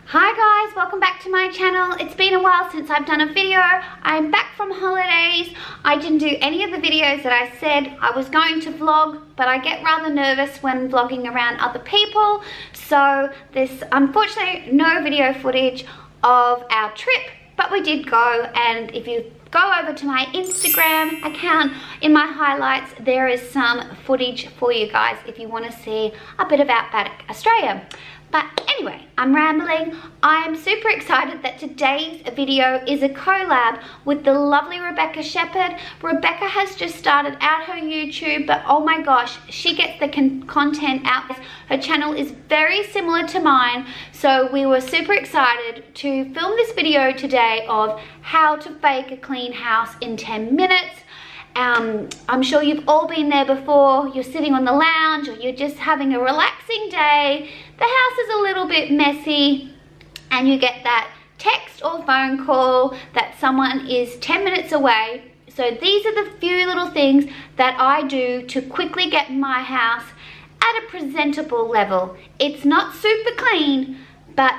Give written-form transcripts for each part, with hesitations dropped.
Hi guys, welcome back to my channel. It's been a while since I've done a video. I'm back from holidays. I didn't do any of the videos that I said I was going to vlog, but I get rather nervous when vlogging around other people. So there's unfortunately no video footage of our trip, but we did go, and if you go over to my Instagram account, in my highlights there is some footage for you guys if you want to see a bit of Outback Australia. But anyway, I'm rambling. I'm super excited that today's video is a collab with the lovely Rebecca Shepherd. Rebecca has just started out her YouTube, but oh my gosh, she gets the content out. Her channel is very similar to mine, so we were super excited to film this video today of how to fake a clean house in 10 minutes. I'm sure you've all been there before. You're sitting on the lounge or you're just having a relaxing day. The house is a little bit messy and you get that text or phone call that someone is 10 minutes away. So these are the few little things that I do to quickly get my house at a presentable level. It's not super clean, but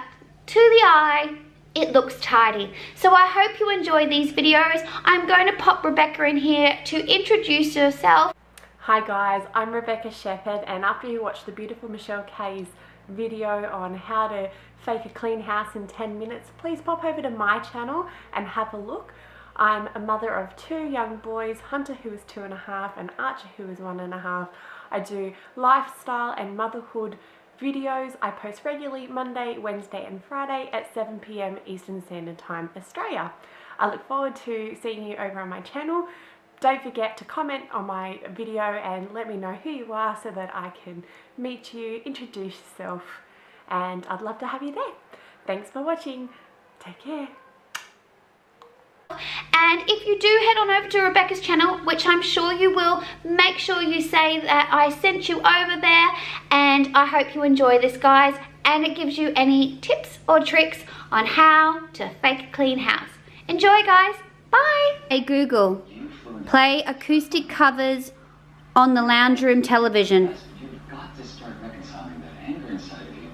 to the eye, it looks tidy. So I hope you enjoy these videos. I'm going to pop Rebecca in here to introduce herself. Hi guys, I'm Rebecca Shepherd, and after you watch the beautiful Michelle Kay's video on how to fake a clean house in 10 minutes, please pop over to my channel and have a look. I'm a mother of 2 young boys, Hunter who is 2.5 and Archer who is 1.5. I do lifestyle and motherhood videos. I post regularly Monday, Wednesday and Friday at 7 PM Eastern Standard Time, Australia. I look forward to seeing you over on my channel. Don't forget to comment on my video and let me know who you are so that I can meet you, introduce yourself, and I'd love to have you there. Thanks for watching. Take care. And if you do head on over to Rebecca's channel, which I'm sure you will, make sure you say that I sent you over there, and I hope you enjoy this, guys, and it gives you any tips or tricks on how to fake a clean house. Enjoy, guys. Bye. Hey Google, play acoustic covers on the lounge room television. You've got to start reconciling that anger inside of you.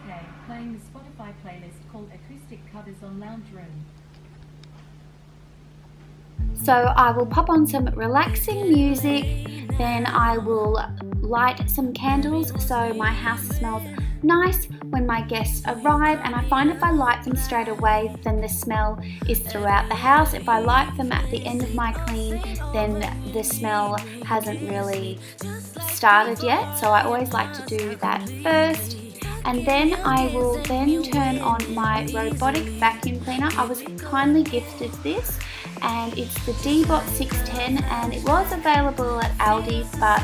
Okay, playing the Spotify playlist called Acoustic Covers on Lounge Room. So I will pop on some relaxing music, then I will light some candles so my house smells nice when my guests arrive, and I find if I light them straight away then the smell is throughout the house. If I light them at the end of my clean, then the smell hasn't really started yet, so I always like to do that first. And then I will then turn on my robotic vacuum cleaner. I was kindly gifted this, and it's the D-Bot 610, and it was available at Aldi but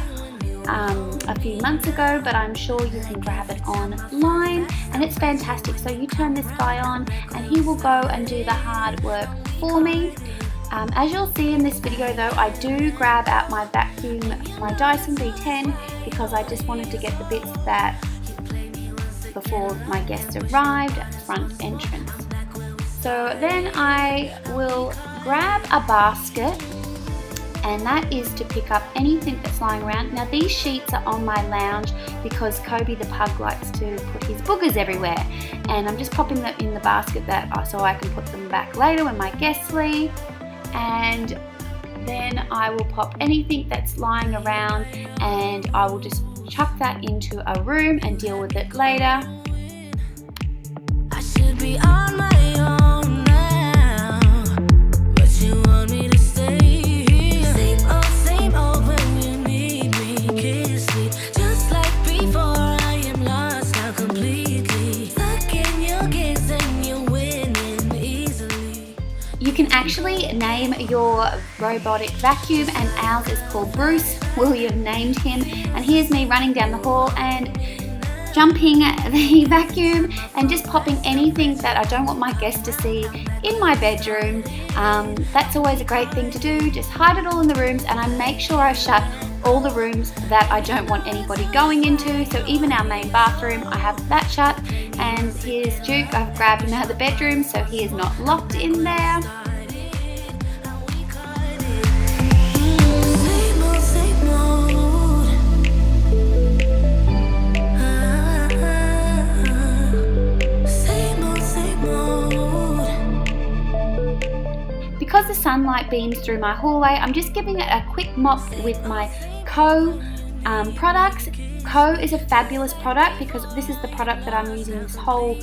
a few months ago, but I'm sure you can grab it online, and it's fantastic. So you turn this guy on and he will go and do the hard work for me. As you'll see in this video though, I do grab out my vacuum, my Dyson V10, because I just wanted to get the bits that before my guests arrived at the front entrance. So then I will grab a basket, and that is to pick up anything that's lying around. Now these sheets are on my lounge because Kobe the pug likes to put his boogers everywhere, and I'm just popping them in the basket so I can put them back later when my guests leave. And then I will pop anything that's lying around and I will just chuck that into a room and deal with it later. I should be on my own now, but you want me to stay here. Same old when you need me. Kiss me just like before. I am lost now completely. Stuck in your gaze and you're winning easily. You can actually name your robotic vacuum, and ours is called Bruce. William named him, and here's me running down the hall and jumping the vacuum and just popping anything that I don't want my guests to see in my bedroom. That's always a great thing to do. Just hide it all in the rooms, and I make sure I shut all the rooms that I don't want anybody going into. So even our main bathroom, I have that shut. And here's Duke. I've grabbed him out of the bedroom so he is not locked in there. Same old because the sunlight beams through my hallway, I'm just giving it a quick mop with my Koh products. Koh is a fabulous product because this is the product that I'm using this whole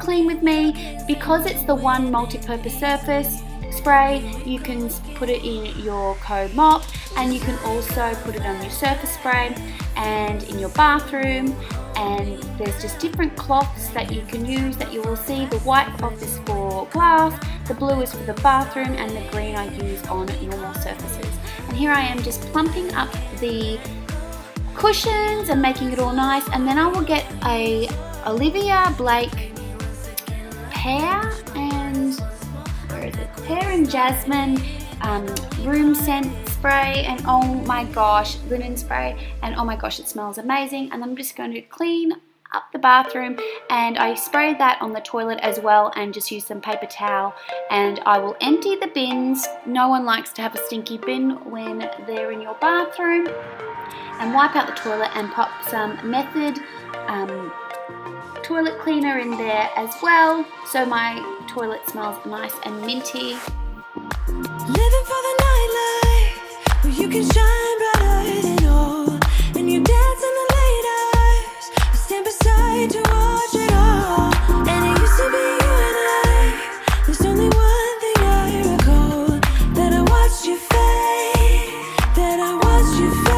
clean with me. Because it's the one multi-purpose surface spray, you can put it in your Koh mop, and you can also put it on your surface spray and in your bathroom. And there's just different cloths that you can use that you will see. The white cloth is for glass, the blue is for the bathroom, and the green I use on normal surfaces. And here I am just plumping up the cushions and making it all nice, and then I will get a Olivia Blake pear and jasmine room scent spray, and oh my gosh, linen spray, and oh my gosh, it smells amazing. And I'm just going to clean up the bathroom, and I spray that on the toilet as well, and just use some paper towel, and I will empty the bins. No one likes to have a stinky bin when they're in your bathroom. And wipe out the toilet and pop some Method toilet cleaner in there as well, so my toilet smells nice and minty. Living for the nightlife, where you can shine brighter than all, and you dance in the late hours. I stand beside to watch it all, and it used to be you and I. There's only one thing I recall, that I watched you fade, that I watched you fade.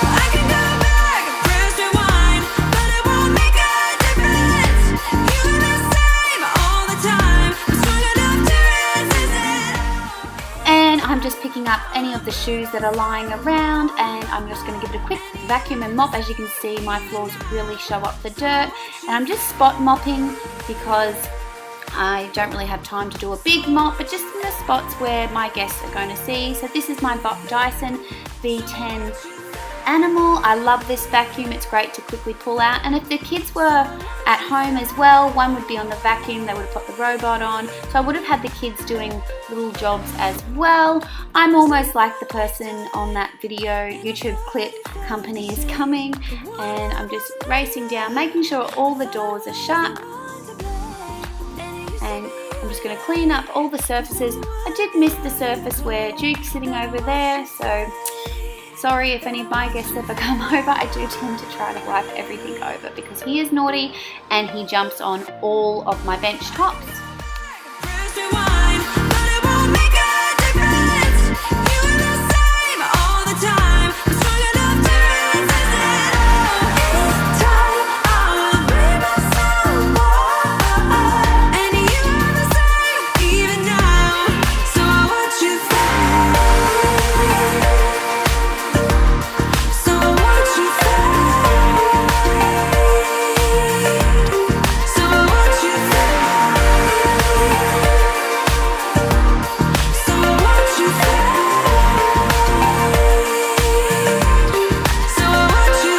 I can go back, press rewind, but it won't make a difference. You are the same all the time, I'm strong enough to resist it. And I'm just picking up any of the shoes that are lying around, and I'm just going to give it a quick vacuum and mop. As you can see, my floors really show up the dirt, and I'm just spot mopping because I don't really have time to do a big mop, but just in the spots where my guests are going to see. So this is my Dyson V10 Animal. I love this vacuum, it's great to quickly pull out, and if the kids were at home as well, one would be on the vacuum, they would have put the robot on, so I would have had the kids doing little jobs as well. I'm almost like the person on that video YouTube clip, Company is Coming, and I'm just racing down, making sure all the doors are shut, and I'm just going to clean up all the surfaces. I did miss the surface where Duke's sitting over there, so sorry if any of my guests ever come over. I do tend to try to wipe everything over because he is naughty and he jumps on all of my bench tops. Press rewind, but it won't make a difference. You are the same all the time, I'm strong enough to resist it all. It's time I'll bring myself more, and you are the same even now, so I watch you fade, so I watch you fade, so I watch you fade, so I watch you fade, so I watch you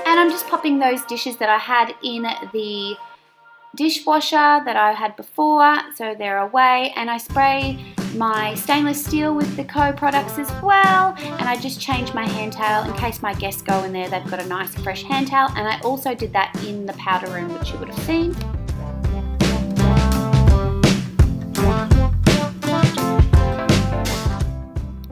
And I'm just popping those dishes that I had in the dishwasher that I had before, so they're away, and I spray my stainless steel with the Koh products as well, and I just change my hand towel in case my guests go in there, they've got a nice fresh hand towel, and I also did that in the powder room, which you would have seen.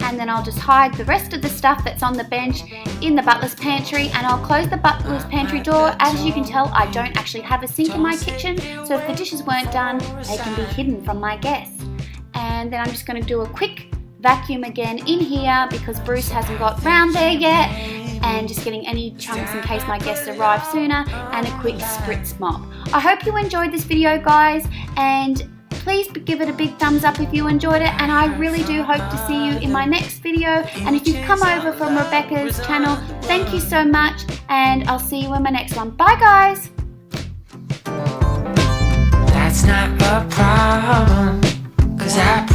And then I'll just hide the rest of the stuff that's on the bench in the butler's pantry, and I'll close the butler's pantry door. As you can tell, I don't actually have a sink in my kitchen, so if the dishes weren't done, they can be hidden from my guests. And then I'm just going to do a quick vacuum again in here because Bruce hasn't got round there yet, and just getting any chunks in case my guests arrive sooner, and a quick spritz mop. I hope you enjoyed this video, guys, and please give it a big thumbs up if you enjoyed it, and I really do hope to see you in my next video. And if you've come over from Rebecca's channel, thank you so much, and I'll see you in my next one. Bye, guys! That's not a problem, 'cause I